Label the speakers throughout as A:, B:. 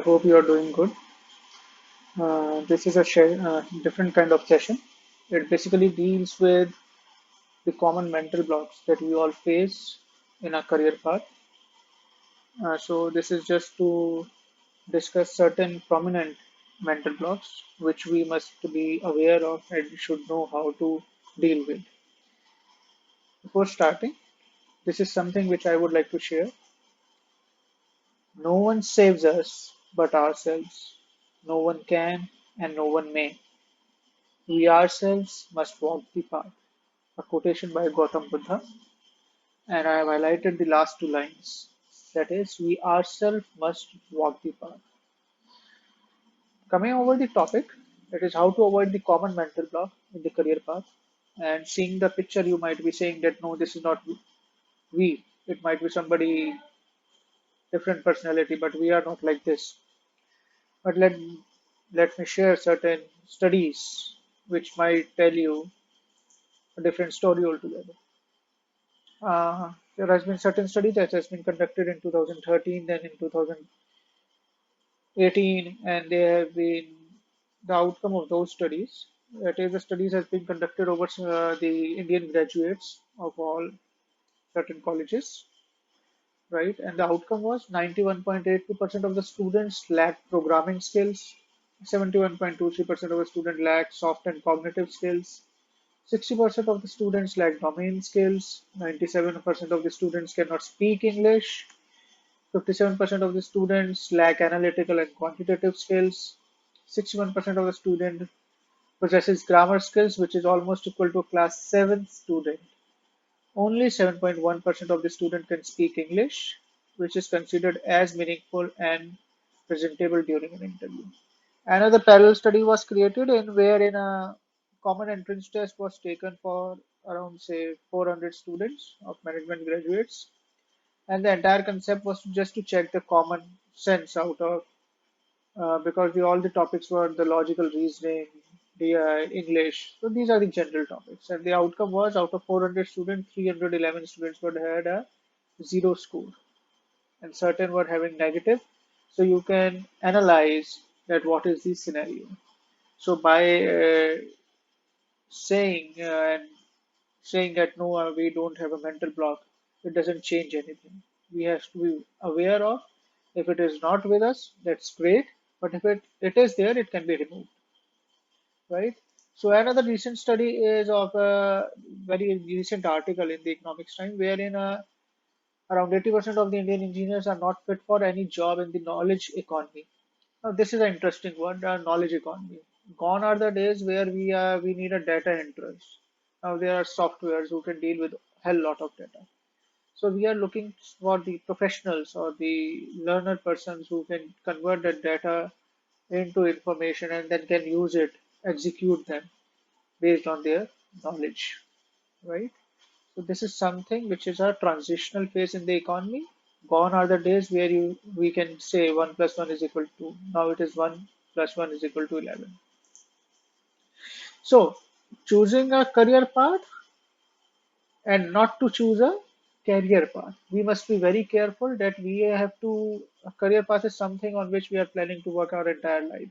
A: Hope you are doing good. This is a different kind of session. It basically deals with the common mental blocks that we all face in our career path. So this is just to discuss certain prominent mental blocks which we must be aware of and should know how to deal with. Before starting, this is something which I would like to share. No one saves us but ourselves. No one can and no one may. We ourselves must walk the path. A quotation by Gautam Buddha, and I have highlighted the last two lines. That is, we ourselves must walk the path. Coming over the topic, it is how to avoid the common mental block in the career path. And seeing the picture, you might be saying that no, this is not we. It might be somebody different personality, but we are not like this. But let me share certain studies which might tell you a different story altogether. There has been certain study that has been conducted in 2013, then in 2018, and they have been the outcome of those studies. That is, the studies has been conducted over the Indian graduates of all certain colleges, right? And the outcome was 91.82% of the students lacked programming skills, 71.23% of the students lacked soft and cognitive skills, 60% of the students lack domain skills, 97% of the students cannot speak English, 57% of the students lack analytical and quantitative skills, 61% of the student possesses grammar skills, which is almost equal to a class 7 student. Only 7.1% of the student can speak English, which is considered as meaningful and presentable during an interview. Another parallel study was created in wherein a common entrance test was taken for around say 400 students of management graduates, and the entire concept was just to check the common sense out of because all the topics were the logical reasoning, the English. So these are the general topics, and the outcome was out of 400 students, 311 students would had a zero score, and certain were having negative. So you can analyze that what is the scenario. So by and saying that no, we don't have a mental block, it doesn't change anything. We have to be aware of if it is not with us, that's great. But if it is there, it can be removed, right? So another recent study is of a very recent article in the Economics Time, wherein around 80% of the Indian engineers are not fit for any job in the knowledge economy. Now, this is an interesting word, knowledge economy. Gone are the days where we need a data entrance. Now there are softwares who can deal with hell lot of data. So we are looking for the professionals or the learner persons who can convert that data into information and then can use it, execute them based on their knowledge, right? So this is something which is a transitional phase in the economy. Gone are the days where you we can say 1 plus 1 is equal to 2. Now it is 1 plus 1 is equal to 11. So choosing a career path and not to choose a career path. We must be very careful that we have to, a career path is something on which we are planning to work our entire life.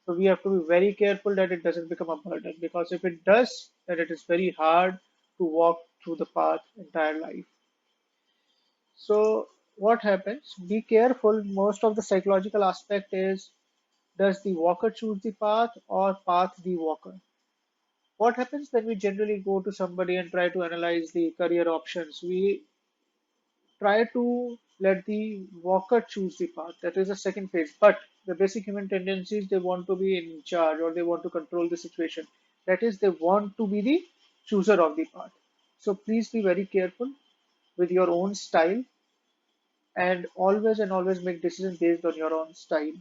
A: So we have to be very careful that it doesn't become a burden because if it does, then it is very hard to walk through the path entire life. So what happens? Be careful. Most of the psychological aspect is does the walker choose the path or path the walker? What happens when we generally go to somebody and try to analyze the career options? We try to let the walker choose the path. That is the second phase. But the basic human tendencies, they want to be in charge or they want to control the situation. That is, they want to be the chooser of the path. So please be very careful with your own style and always make decisions based on your own style.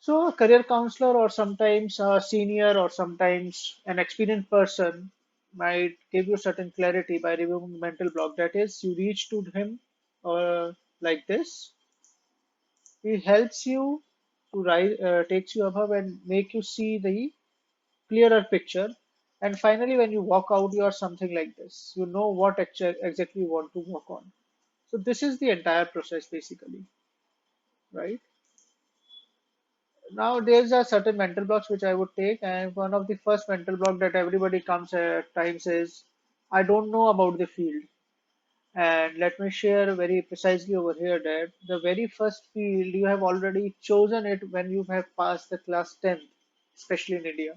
A: So a career counselor or sometimes a senior or sometimes an experienced person might give you certain clarity by removing mental block. That is, you reach to him like this. He helps you to rise, takes you above and make you see the clearer picture. And finally, when you walk out, you are something like this. You know what exactly you want to work on. So this is the entire process basically. right? Now there's a certain mental blocks which I would take, and one of the first mental block that everybody comes at times is I don't know about the field. And let me share very precisely over here that the very first field you have already chosen it when you have passed the class 10th, especially in India.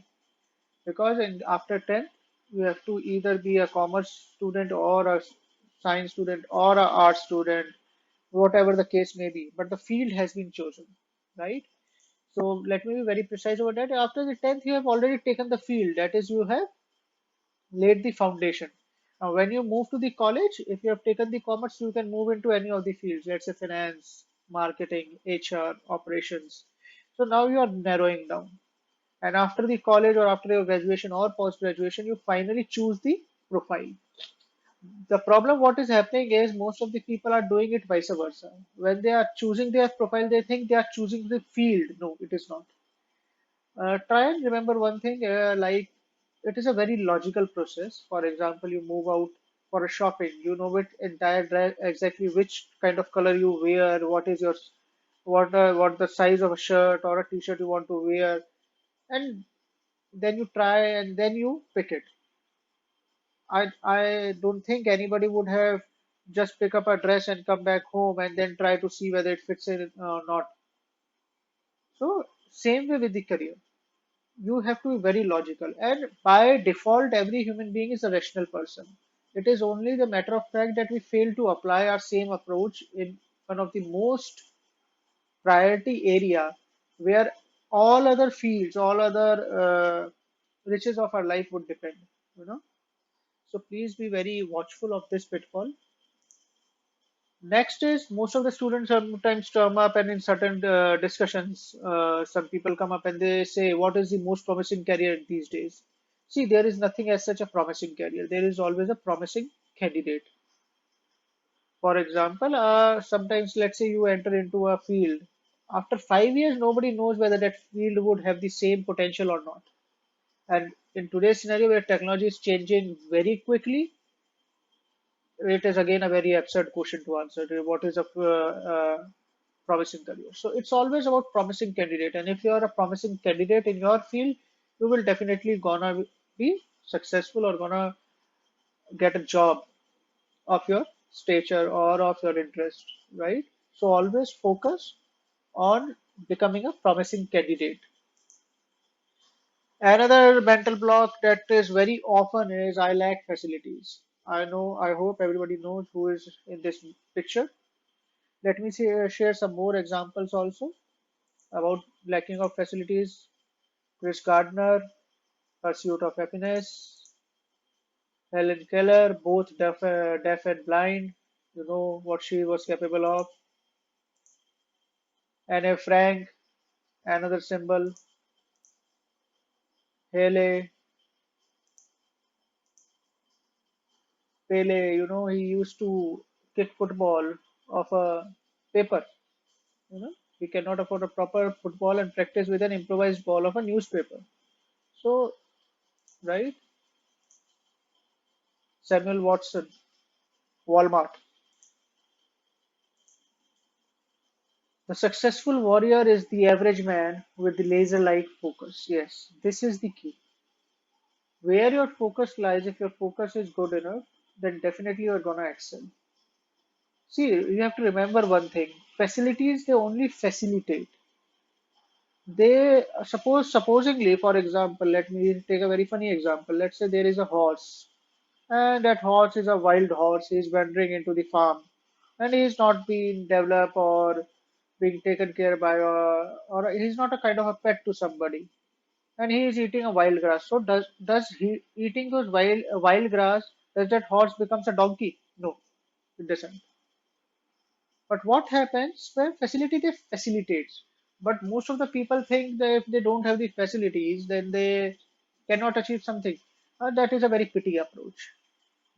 A: Because after 10th, you have to either be a commerce student or a science student or a art student, whatever the case may be. But the field has been chosen, right? So let me be very precise about that. After the 10th, you have already taken the field. That is, you have laid the foundation. Now, when you move to the college, if you have taken the commerce, you can move into any of the fields, let's say finance, marketing, HR, operations. So now you are narrowing down. And after the college or after your graduation or post graduation, you finally choose the profile. The problem, what is happening is most of the people are doing it vice versa. When they are choosing their profile, they think they are choosing the field. No, it is not. Try and remember one thing, like it is a very logical process. For example, you move out for a shopping, you know it entire exactly which kind of color you wear, what is your what the size of a shirt or a t-shirt you want to wear, and then you try and then you pick it. I don't think anybody would have just pick up a dress and come back home and then try to see whether it fits in or not. So same way with the career. You have to be very logical. And by default, every human being is a rational person. It is only the matter of fact that we fail to apply our same approach in one of the most priority area where all other fields, all other riches of our life would depend. You know. So please be very watchful of this pitfall. Next is most of the students sometimes term up and in certain discussions, some people come up and they say, what is the most promising career these days? See, there is nothing as such a promising career. There is always a promising candidate. For example, sometimes let's say you enter into a field. After 5 years, nobody knows whether that field would have the same potential or not. And in today's scenario where technology is changing very quickly, it is again a very absurd question to answer. What is a promising career? So it's always about promising candidate, and if you are a promising candidate in your field, you will definitely gonna be successful or gonna get a job of your stature or of your interest, right? So always focus on becoming a promising candidate. Another mental block that is very often is I lack facilities. I know, I hope everybody knows who is in this picture. Let me share some more examples also about lacking of facilities. Chris Gardner, Pursuit of Happiness, Helen Keller, both deaf and blind. You know what she was capable of. Anne Frank, another symbol. Hele, Pele, he used to kick football off a paper. You know, he cannot afford a proper football and practice with an improvised ball of a newspaper. So, right, Samuel Watson, Walmart. The successful warrior is the average man with the laser-like focus. Yes, this is the key. Where your focus lies, if your focus is good enough, then definitely you're gonna excel. See, you have to remember one thing. Facilities, they only facilitate. They supposedly, for example, let me take a very funny example. Let's say there is a horse, and that horse is a wild horse. He's wandering into the farm, and he's not being developed or being taken care by, or he's not a kind of a pet to somebody, and he is eating a wild grass. So does he eating those wild grass? Does that horse becomes a donkey? No, it doesn't. But what happens when facility they facilitates? But most of the people think that if they don't have the facilities, then they cannot achieve something. That is a very pity approach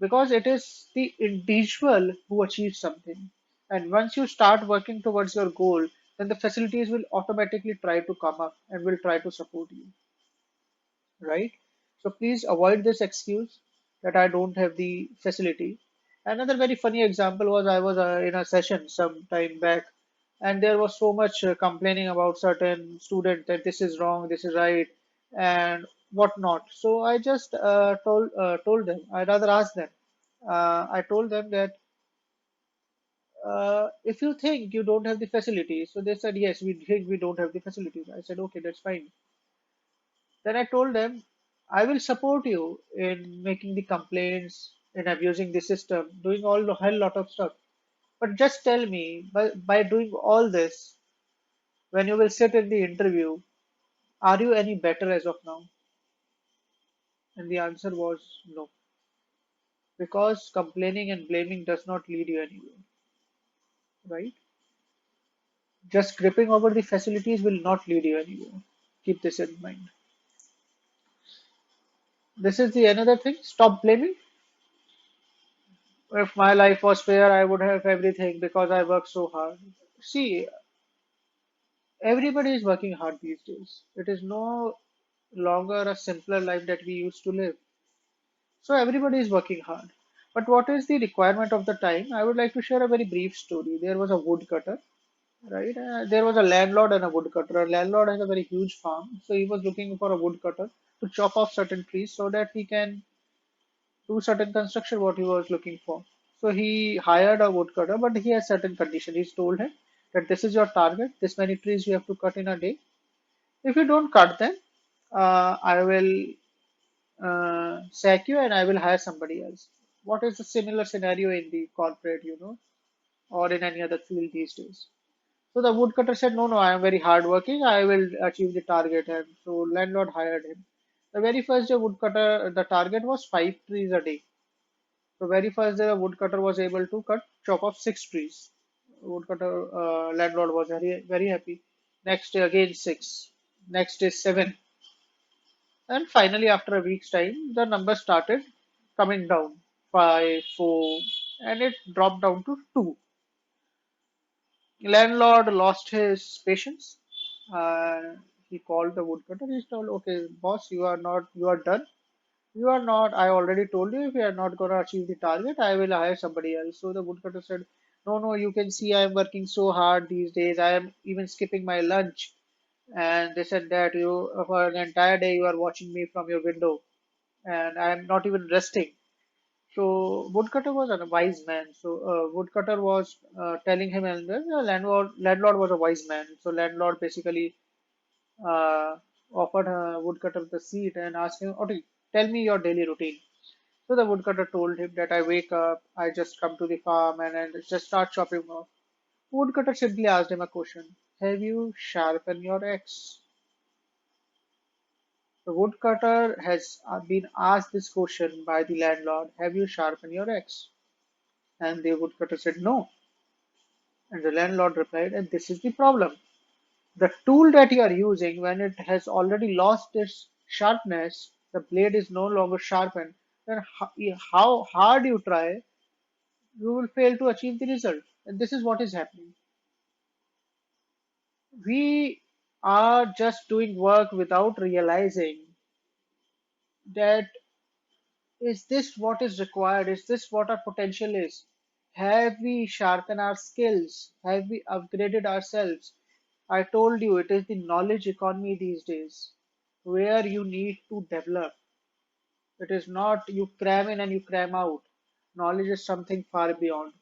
A: because it is the individual who achieves something. And once you start working towards your goal, then the facilities will automatically try to come up and will try to support you, right? So please avoid this excuse that I don't have the facility. Another very funny example was I was in a session some time back. and there was so much complaining about certain student that this is wrong, this is right, and whatnot. So I just told them. I rather asked them. I told them that if you think you don't have the facilities, so they said yes, we think we don't have the facilities. I said okay, that's fine. Then I told them I will support you in making the complaints, in abusing the system, doing all the hell lot of stuff. But just tell me, by doing all this, when you will sit in the interview, are you any better as of now? And the answer was no. Because complaining and blaming does not lead you anywhere, right? Just gripping over the facilities will not lead you anywhere. Keep this in mind. This is the another thing. Stop blaming. If my life was fair, I would have everything because I work so hard. See, everybody is working hard these days. It is no longer a simpler life that we used to live. So everybody is working hard. But what is the requirement of the time? I would like to share a very brief story. There was a woodcutter, right? There was a landlord and a woodcutter. A landlord has a very huge farm, so he was looking for a woodcutter to chop off certain trees so that he can do certain construction what he was looking for. So he hired a woodcutter, but he has certain condition. He's told him that this is your target, this many trees you have to cut in a day. If you don't cut them, I will sack you and I will hire somebody else. What is the similar scenario in the corporate, or in any other field these days? So the woodcutter said, no, no, I am very hardworking. I will achieve the target. And so landlord hired him. The very first day woodcutter, the target was 5 trees a day. So very first day, the woodcutter was able to chop off 6 trees. Woodcutter landlord was very very happy. Next day again six. Next day seven, and finally after a week's time, the number started coming down. Five, four, and it dropped down to two. Landlord lost his patience. He called the woodcutter. He told, "Okay, boss, you are done. You are not. I already told you if you are not going to achieve the target, I will hire somebody else." So the woodcutter said, "No, no, you can see I am working so hard these days. I am even skipping my lunch." And they said that you, for an entire day, you are watching me from your window, and I am not even resting. So woodcutter was a wise man. So woodcutter was telling him, and the landlord was a wise man. So landlord basically uh, offered woodcutter the seat and asked him, "Okay, tell me your daily routine." So the woodcutter told him that I wake up, I just come to the farm and I just start chopping off. Woodcutter simply asked him a question. Have you sharpened your axe? The woodcutter has been asked this question by the landlord. Have you sharpened your axe? And the woodcutter said no. And the landlord replied, and this is the problem. The tool that you are using, when it has already lost its sharpness, the blade is no longer sharpened, then how hard you try, you will fail to achieve the result. And this is what is happening. We are just doing work without realizing that is this what is required? Is this what our potential is? Have we sharpened our skills? Have we upgraded ourselves? I told you it is the knowledge economy these days where you need to develop. It is not you cram in and you cram out. Knowledge is something far beyond.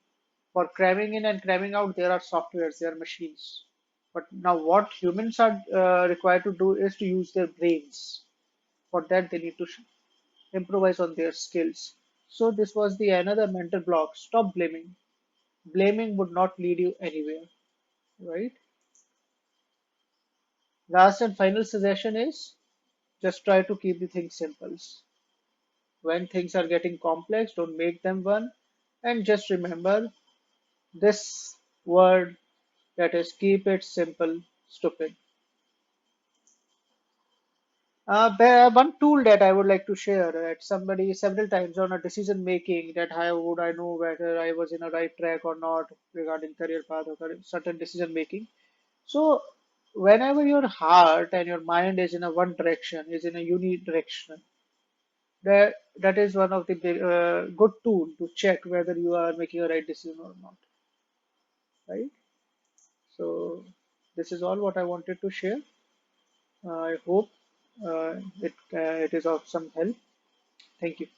A: For cramming in and cramming out, there are softwares, there are machines. But now, what humans are required to do is to use their brains. For that, they need to improvise on their skills. So, this was the another mental block. Stop blaming. Blaming would not lead you anywhere, right? Last and final suggestion is just try to keep the things simple. When things are getting complex, don't make them one. And just remember this word, that is, keep it simple, stupid. One tool that I would like to share at somebody several times on a decision making, that how would I know whether I was in a right track or not regarding career path or certain decision making. So whenever your heart and your mind is in a one direction, is in a unique direction, that is one of the good tool to check whether you are making a right decision or not, right? So this is all what I wanted to share. I hope it is of some help. Thank you.